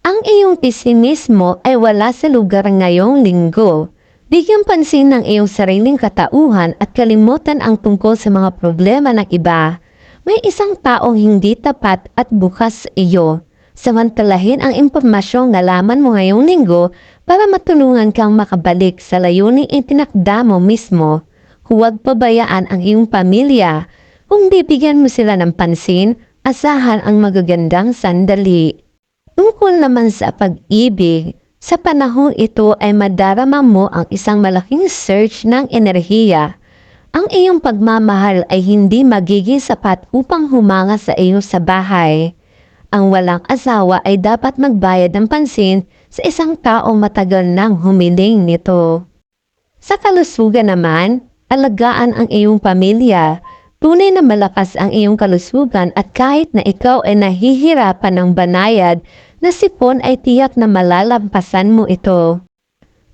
Ang iyong pesimismo ay wala sa lugar ngayong linggo. Bigyan pansin ng iyong sariling katauhan at kalimutan ang tungkol sa mga problema ng iba. May isang taong hindi tapat at bukas sa iyo. Samantalahin ang impormasyong nalaman mo ngayong linggo para matulungan kang makabalik sa layuning itinakda mo mismo. Huwag pabayaan ang iyong pamilya. Kung bibigyan mo sila ng pansin, asahan ang magagandang sandali. Tungkol naman sa pag-ibig, sa panahong ito ay madarama mo ang isang malaking surge ng enerhiya. Ang iyong pagmamahal ay hindi magiging sapat upang humanga sa iyo sa bahay. Ang walang asawa ay dapat magbayad ng pansin sa isang taong matagal nang humiling nito. Sa kalusugan naman, alagaan ang iyong pamilya. Tunay na malakas ang iyong kalusugan at kahit na ikaw ay nahihirapan ng banayad na sipon ay tiyak na malalampasan mo ito.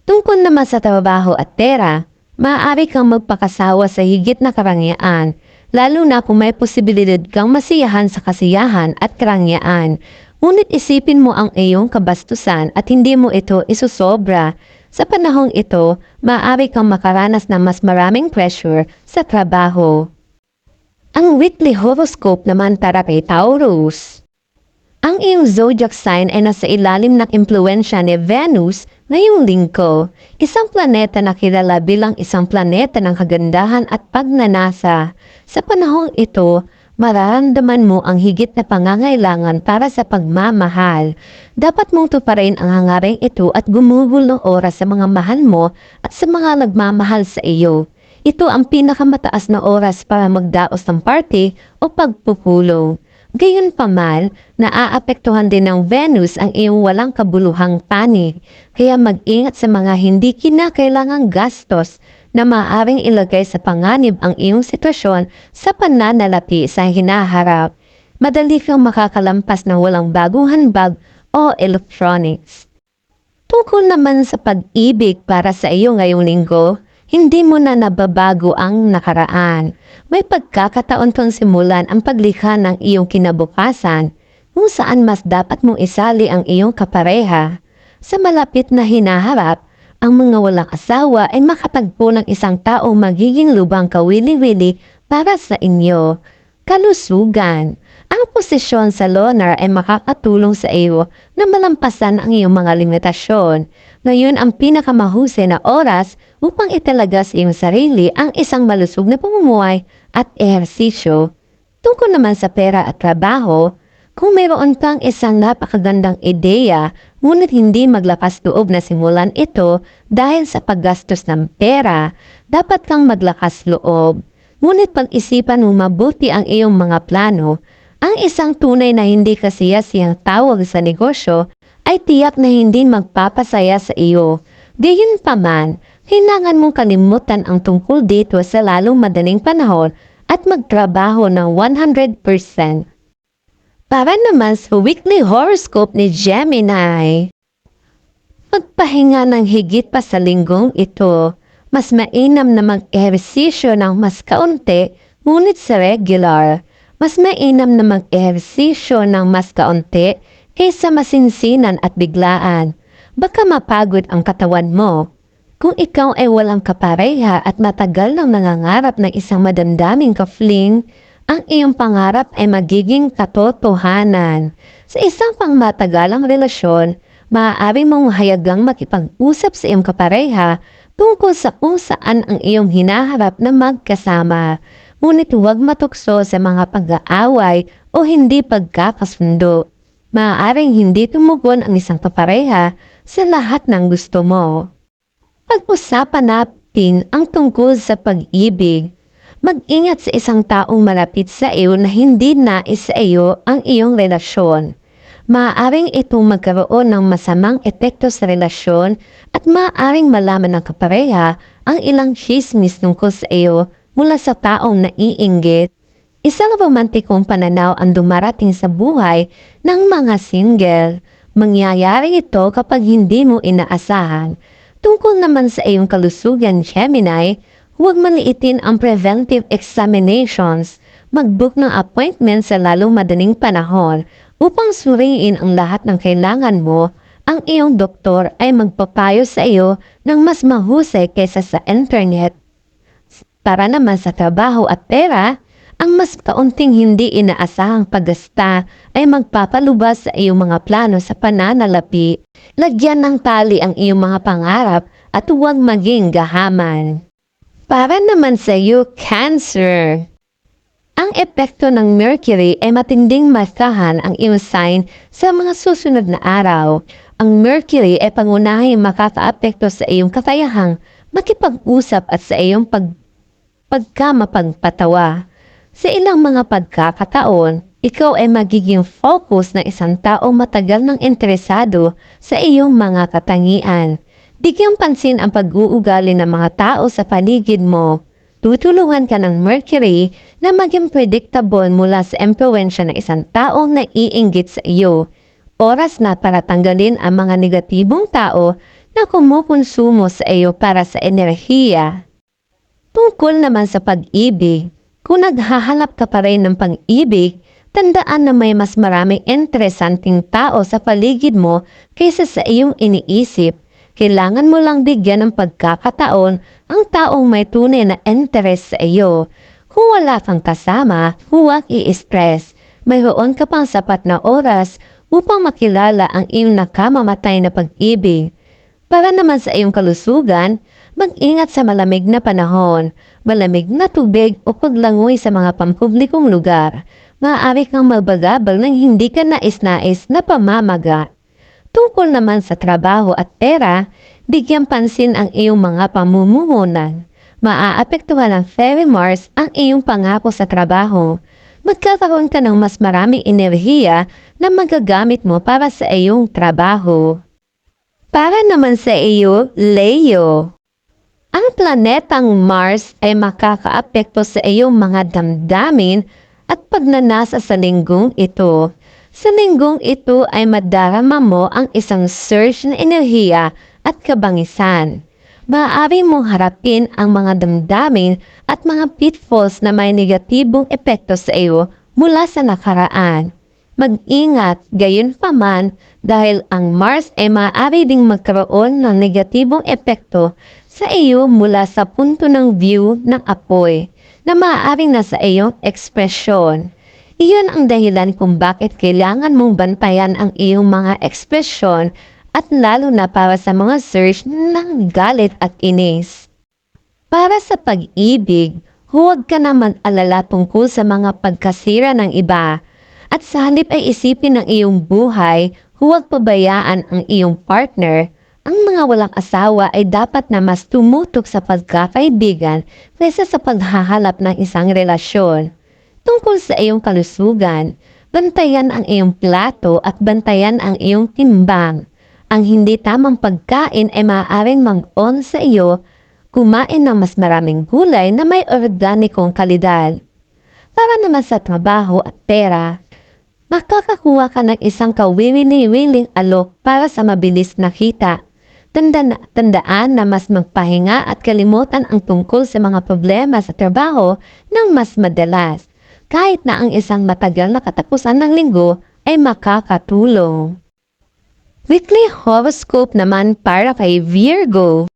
Tungkol naman sa trabaho at pera, maaari kang magpakasawa sa higit na karangyaan, lalo na kung may posibilidad kang masiyahan sa kasiyahan at karangyaan. Ngunit isipin mo ang iyong kabastusan at hindi mo ito isusobra. Sa panahong ito, maaari kang makaranas ng mas maraming pressure sa trabaho. Ang weekly horoscope naman para kay Taurus. Ang iyong zodiac sign ay nasa ilalim ng impluensya ni Venus ngayong linggo, isang planeta na kilala bilang isang planeta ng kagandahan at pagnanasa. Sa panahong ito, mararamdaman mo ang higit na pangangailangan para sa pagmamahal. Dapat mong tuparin ang hangaring ito at gumugol ng oras sa mga mahal mo at sa mga nagmamahal sa iyo. Ito ang pinakamataas na oras para magdaos ng party o pagpupulong. Gayunpaman, naaapektuhan din ng Venus ang iyong walang kabuluhang panig, kaya mag-ingat sa mga hindi kinakailangang gastos na maaaring ilagay sa panganib ang iyong sitwasyon sa pananalapi sa hinaharap. Madali kang makakalampas ng walang bagong handbag o electronics. Tungkol naman sa pag-ibig para sa iyo ngayong linggo, hindi mo na nababago ang nakaraan. May pagkakataon kang simulan ang paglikha ng iyong kinabukasan kung saan mas dapat mong isali ang iyong kapareha. Sa malapit na hinaharap, ang mga walang asawa ay makatagpo ng isang taong magiging lubang kawili-wili para sa inyo. Kalusugan. Ang posisyon sa lunar ay makakatulong sa iyo na malampasan ang iyong mga limitasyon. Ngayon ang pinakamahusay na oras upang italaga sa iyong sarili ang isang malusog na pamumuhay at ehersisyo. Tungkol naman sa pera at trabaho, kung mayroon kang isang napakagandang ideya, ngunit hindi maglakas loob na simulan ito dahil sa paggastos ng pera, dapat kang maglakas loob. Ngunit pag-isipan mo mabuti ang iyong mga plano. Ang isang tunay na hindi kasiyasiyang tawag sa negosyo ay tiyak na hindi magpapasaya sa iyo. Gayunpaman, kailangan mong kalimutan ang tungkol dito sa lalong madaling panahon at magtrabaho ng 100%. Para naman sa weekly horoscope ni Gemini, magpahinga ng higit pa sa linggong ito. Mas mainam na mag-ehersisyo ng mas kaunti, ngunit sa regular. Mas mainam na mag-ehersisyo ng mas kaunti kaysa masinsinan at biglaan. Baka mapagod ang katawan mo. Kung ikaw ay walang kapareha at matagal nang nangangarap ng isang madamdaming kafling, ang iyong pangarap ay magiging katotohanan. Sa isang pangmatagalang relasyon, maaari mong hayagang makipag-usap sa iyong kapareha tungkol sa kung saan ang iyong hinaharap na magkasama. Ngunit huwag matukso sa mga pag-aaway o hindi pagkakasundo. Maaaring hindi tumugon ang isang kapareha sa lahat ng gusto mo. Pag-usapan natin ang tungkol sa pag-ibig. Mag-ingat sa isang taong malapit sa iyo na hindi nais sa iyo ang iyong relasyon. Maaaring itong magkaroon ng masamang epekto sa relasyon at maaaring malaman ng kapareha ang ilang chismis tungkol sa iyo mula sa taong naiinggit. Isang romantikong pananaw ang dumarating sa buhay ng mga single. Mangyayari ito kapag hindi mo inaasahan. Tungkol naman sa iyong kalusugan, Gemini, huwag maliitin ang preventive examinations. Mag-book ng appointment sa lalong madaling panahon. Upang suriin ang lahat ng kailangan mo, ang iyong doktor ay magpapayo sa iyo ng mas mahusay kaysa sa internet. Para naman sa trabaho at pera, ang mas kaunting hindi inaasahang paggasta ay magpapalubas sa iyong mga plano sa pananalapi. Lagyan ng tali ang iyong mga pangarap at huwag maging gahaman. Para naman sa iyo, Cancer. Ang epekto ng Mercury ay matinding masahan ang iyong sign sa mga susunod na araw. Ang Mercury ay pangunahing makakaapekto sa iyong kakayahang makipag-usap at sa iyong pagkamapagpatawa. Sa ilang mga pagkakataon, ikaw ay magiging focus ng isang taong matagal nang interesado sa iyong mga katangian. Bigyang pansin ang pag-uugali ng mga tao sa paligid mo. Tutulungan ka ng Mercury na maging predictable mula sa impluwensya ng isang taong naiinggit sa iyo. Oras na para tanggalin ang mga negatibong tao na kumukonsumo sa iyo para sa enerhiya. Tungkol naman sa pag-ibig, kung naghahanap ka pa rin ng pag-ibig, tandaan na may mas maraming interesanting tao sa paligid mo kaysa sa iyong iniisip. Kailangan mo lang bigyan ng pagkakataon ang taong may tunay na interest sa iyo. Kung wala kang kasama, huwag i-stress. Mayroon ka pang sapat na oras upang makilala ang iyong nakamamatay na pag-ibig. Para naman sa iyong kalusugan, mag-ingat sa malamig na panahon, malamig na tubig o paglangoy sa mga pampublikong lugar. Maaari kang magbagabal ng hindi ka nais-nais na pamamaga. Tungkol naman sa trabaho at pera, bigyan pansin ang iyong mga pamumuhunan. Maaapektuhan ng Fairy Mars ang iyong pangako sa trabaho. Magkakaroon ka ng mas maraming enerhiya na magagamit mo para sa iyong trabaho. Para naman sa iyo, Leo. Ang planetang Mars ay makakaapekto sa iyong mga damdamin at pagnanasa sa linggong ito. Sa linggong ito ay madarama mo ang isang surge na enerhiya at kabangisan. Maaari mong harapin ang mga damdamin at mga pitfalls na may negatibong epekto sa iyo mula sa nakaraan. Mag-ingat gayon pa man dahil ang Mars ay maaari ding magkaroon ng negatibong epekto sa iyo mula sa punto ng view ng apoy na maaaring nasa iyong ekspresyon. Iyon ang dahilan kung bakit kailangan mong bantayan ang iyong mga ekspresyon at lalo na para sa mga surge ng galit at inis. Para sa pag-ibig, huwag ka na mag-alala tungkol sa mga pagkasira ng iba at sa halip ay isipin ang iyong buhay, huwag pabayaan ang iyong partner. Ang mga walang asawa ay dapat na mas tumutok sa pagkakaibigan kaysa sa paghahalap ng isang relasyon. Tungkol sa iyong kalusugan, bantayan ang iyong plato at bantayan ang iyong timbang. Ang hindi tamang pagkain ay maaaring mag-on sa iyo, kumain ng mas maraming gulay na may organikong kalidad. Para naman sa trabaho at pera, makakakuha ka ng isang kawiwili-wiling alok para sa mabilis na kita. Tandaan na mas magpahinga at kalimutan ang tungkol sa mga problema sa trabaho ng mas madalas. Kahit na ang isang matagal na katapusan ng linggo ay makakatulong. Weekly horoscope naman para kay Virgo.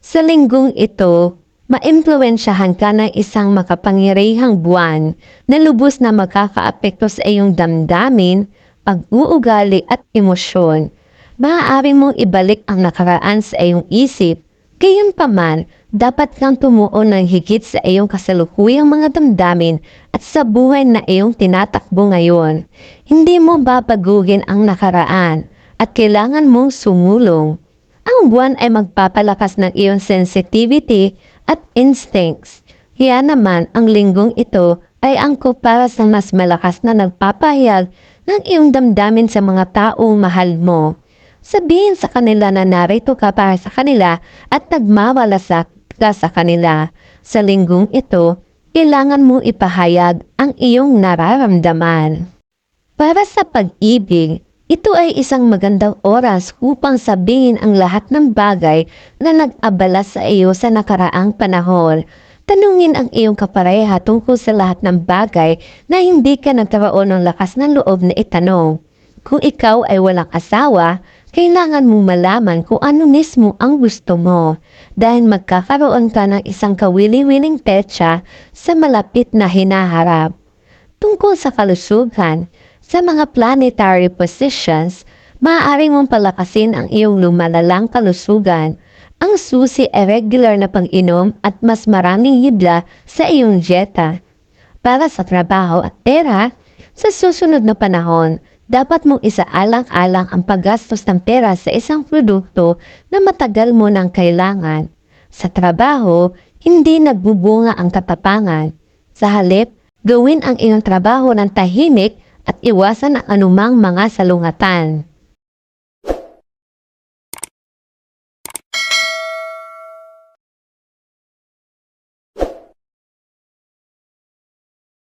Sa linggong ito, maimpluwensyahan ka ng isang makapangyarihang buwan na lubos na makakaapekto sa iyong damdamin, pag-uugali at emosyon. Maaari mong ibalik ang nakaraan sa iyong isip. Gayunpaman, dapat kang tumuo ng higit sa iyong kasalukuyang mga damdamin at sa buhay na iyong tinatakbo ngayon. Hindi mo babaguhin ang nakaraan at kailangan mong sumulong. Ang buwan ay magpapalakas ng iyong sensitivity at instincts. Kaya naman ang linggong ito ay angkop para sa mas malakas na nagpapahayag ng iyong damdamin sa mga taong mahal mo. Sabihin sa kanila na narito ka para sa kanila at nagmawalasak ka sa kanila. Sa linggong ito, kailangan mong ipahayag ang iyong nararamdaman. Para sa pag-ibig, ito ay isang magandang oras upang sabihin ang lahat ng bagay na nag-abala sa iyo sa nakaraang panahon. Tanungin ang iyong kapareha tungkol sa lahat ng bagay na hindi ka nagkaroon ng lakas ng loob na itanong. Kung ikaw ay walang asawa, kailangan mo malaman kung ano mismo ang gusto mo dahil magkakaroon ka ng isang kawili-wiling petsa sa malapit na hinaharap. Tungkol sa kalusugan, sa mga planetary positions, maaari mong palakasin ang iyong lumalalang kalusugan. Ang susi ay regular na pag-inom at mas maraming hibla sa iyong dieta. Para sa trabaho at pera, sa susunod na panahon, dapat mong isaalang-alang ang paggastos ng pera sa isang produkto na matagal mo nang kailangan. Sa trabaho, hindi nagbubunga ang katapangan. Sa halip, gawin ang iyong trabaho ng tahimik at iwasan ang anumang mga salungatan.